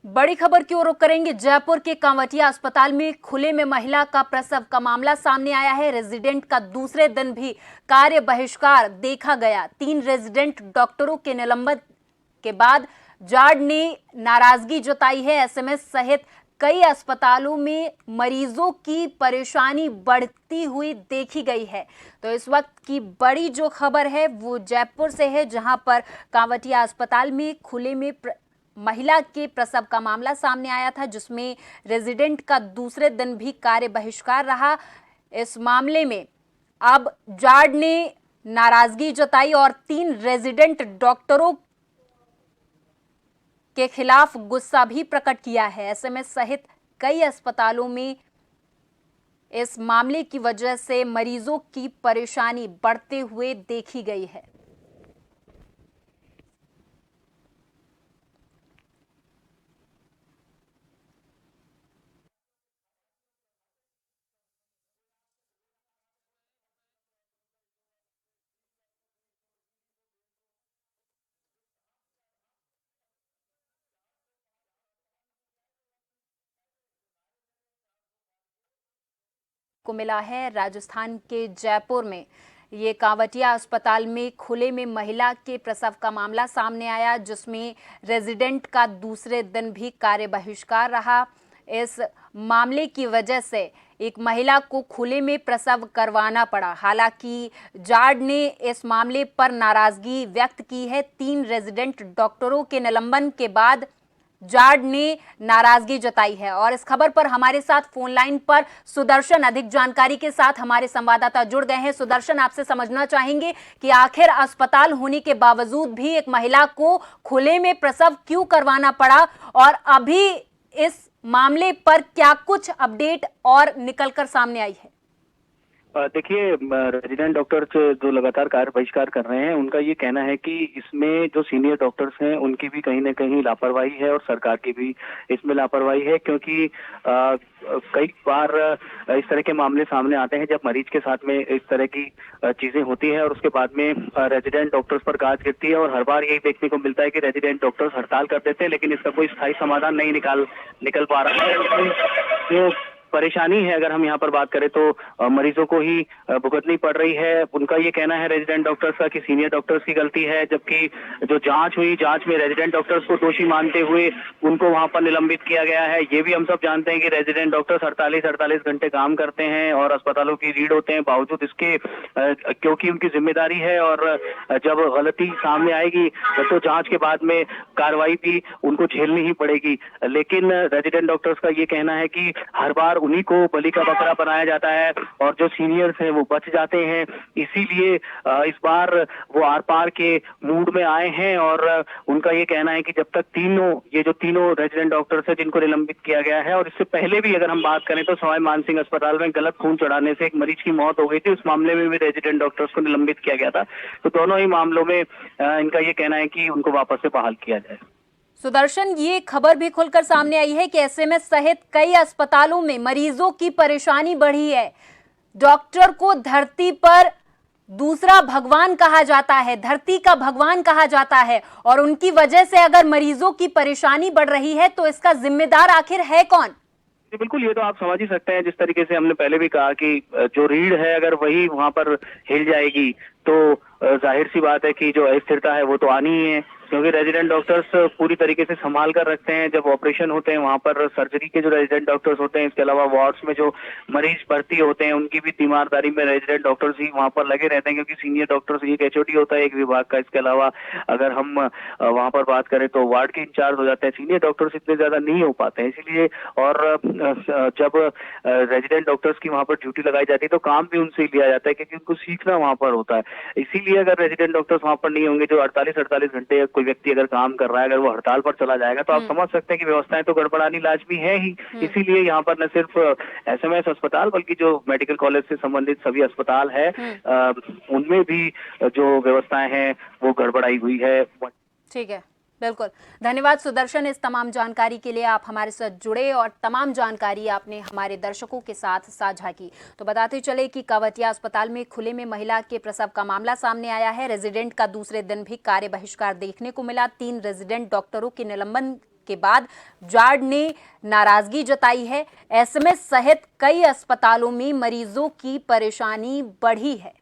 बड़ी खबर की ओर रुख करेंगे। जयपुर के कांवटिया अस्पताल में खुले में महिला का प्रसव का मामला सामने आया है। रेजिडेंट का दूसरे दिन भी कार्य बहिष्कार देखा गया। 3 रेजिडेंट डॉक्टरों के निलंबन के बाद जार्ड ने नाराजगी जताई है। एसएमएस सहित कई अस्पतालों में मरीजों की परेशानी बढ़ती हुई देखी गई है। तो इस वक्त की बड़ी जो खबर है वो जयपुर से है, जहां पर कांवटिया अस्पताल में खुले में महिला के प्रसव का मामला सामने आया था, जिसमें रेजिडेंट का दूसरे दिन भी कार्य बहिष्कार रहा। इस मामले में अब जार्ड ने नाराजगी जताई और 3 रेजिडेंट डॉक्टरों के खिलाफ गुस्सा भी प्रकट किया है। एसएमएस सहित कई अस्पतालों में इस मामले की वजह से मरीजों की परेशानी बढ़ते हुए देखी गई है। को मिला है राजस्थान के जयपुर में ये कांवटिया अस्पताल में खुले में महिला के प्रसव का मामला सामने आया, जिसमें रेजिडेंट का दूसरे दिन भी कार्य बहिष्कार रहा। इस मामले की वजह से एक महिला को खुले में प्रसव करवाना पड़ा। हालांकि जार्ड ने इस मामले पर नाराजगी व्यक्त की है। 3 रेजिडेंट डॉक्टरों के निलंबन के बाद जार्ड ने नाराजगी जताई है। और इस खबर पर हमारे साथ फोन लाइन पर सुदर्शन अधिक जानकारी के साथ हमारे संवाददाता जुड़ गए हैं। सुदर्शन, आपसे समझना चाहेंगे कि आखिर अस्पताल होने के बावजूद भी एक महिला को खुले में प्रसव क्यों करवाना पड़ा, और अभी इस मामले पर क्या कुछ अपडेट और निकलकर सामने आई है? देखिए, रेजिडेंट डॉक्टर्स जो लगातार कार्य बहिष्कार कर रहे हैं, उनका ये कहना है कि इसमें जो सीनियर डॉक्टर्स हैं उनकी भी कहीं ना कहीं लापरवाही है और सरकार की भी इसमें लापरवाही है, क्योंकि कई बार इस तरह के मामले सामने आते हैं जब मरीज के साथ में इस तरह की चीजें होती है और उसके बाद में रेजिडेंट डॉक्टर्स पर गाज गिरती है। और हर बार यही देखने को मिलता है कि रेजिडेंट डॉक्टर्स हड़ताल कर देते हैं, लेकिन इसका कोई स्थायी समाधान नहीं निकल पा रहा है। जो परेशानी है, अगर हम यहाँ पर बात करें तो मरीजों को ही भुगतनी पड़ रही है। उनका ये कहना है रेजिडेंट डॉक्टर्स का कि सीनियर डॉक्टर्स की गलती है, जबकि जो जांच हुई, जांच में रेजिडेंट डॉक्टर्स को दोषी मानते हुए उनको वहां पर निलंबित किया गया है। ये भी हम सब जानते हैं कि रेजिडेंट डॉक्टर्स 48 घंटे काम करते हैं और अस्पतालों की रीढ़ होते हैं। बावजूद इसके क्योंकि उनकी जिम्मेदारी है, और जब गलती सामने आएगी तो जांच के बाद में कार्रवाई भी उनको झेलनी ही पड़ेगी। लेकिन रेजिडेंट डॉक्टर्स का ये कहना है कि हर बार उन्हीं को बलि का बकरा बनाया जाता है और जो सीनियर्स हैं वो बच जाते हैं। इसीलिए इस बार वो आर पार के मूड में आए हैं, और उनका ये कहना है कि जब तक ये जो तीनों रेजिडेंट डॉक्टर्स हैं जिनको निलंबित किया गया है, और इससे पहले भी अगर हम बात करें तो सवाई मानसिंह अस्पताल में गलत खून चढ़ाने से एक मरीज की मौत हो गई थी, उस मामले में भी रेजिडेंट डॉक्टर्स को निलंबित किया गया था। तो दोनों ही मामलों में इनका ये कहना है कि उनको वापस से बहाल किया जाए। सुदर्शन, ये खबर भी खुलकर सामने आई है कि एसएमएस सहित कई अस्पतालों में मरीजों की परेशानी बढ़ी है। डॉक्टर को धरती पर दूसरा भगवान कहा जाता है, धरती का भगवान कहा जाता है, और उनकी वजह से अगर मरीजों की परेशानी बढ़ रही है तो इसका जिम्मेदार आखिर है कौन? बिल्कुल, ये तो आप समझ ही सकते हैं। जिस तरीके से हमने पहले भी कहा कि जो रीढ़ है अगर वही वहां पर हिल जाएगी तो जाहिर सी बात है कि जो अस्थिरता है वो तो आनी ही है, क्योंकि रेजिडेंट डॉक्टर्स पूरी तरीके से संभाल कर रखते हैं। जब ऑपरेशन होते हैं वहां पर सर्जरी के जो रेजिडेंट डॉक्टर्स होते हैं, इसके अलावा वार्ड्स में जो मरीज भर्ती होते हैं उनकी भी तीमारदारी में रेजिडेंट डॉक्टर्स ही वहां पर लगे रहते हैं, क्योंकि सीनियर डॉक्टर्स एक एचओडी होता है एक विभाग का। इसके अलावा अगर हम वहां पर बात करें तो वार्ड के इंचार्ज हो जाते हैं। सीनियर डॉक्टर्स इतने ज्यादा नहीं हो पाते हैं, इसीलिए और जब रेजिडेंट डॉक्टर्स की वहां पर ड्यूटी लगाई जाती है तो काम भी उनसे लिया जाता है, क्योंकि उनको सीखना वहां पर होता है। इसीलिए अगर रेजिडेंट डॉक्टर्स वहां पर नहीं होंगे, जो 48 घंटे कोई व्यक्ति अगर काम कर रहा है, अगर वो हड़ताल पर चला जाएगा तो आप समझ सकते हैं कि व्यवस्थाएं तो गड़बड़ानी लाजमी है ही। इसीलिए यहाँ पर न सिर्फ एसएमएस अस्पताल बल्कि जो मेडिकल कॉलेज से संबंधित सभी अस्पताल है उनमें भी जो व्यवस्थाएं हैं वो गड़बड़ाई हुई है। ठीक है, बिल्कुल। धन्यवाद सुदर्शन, इस तमाम जानकारी के लिए। आप हमारे साथ जुड़े और तमाम जानकारी आपने हमारे दर्शकों के साथ साझा की। तो बताते चले कि कांवटिया अस्पताल में खुले में महिला के प्रसव का मामला सामने आया है। रेजिडेंट का दूसरे दिन भी कार्य बहिष्कार देखने को मिला। 3 रेजिडेंट डॉक्टरों के निलंबन के बाद जार्ड ने नाराजगी जताई है। एसएमएस सहित कई अस्पतालों में मरीजों की परेशानी बढ़ी है।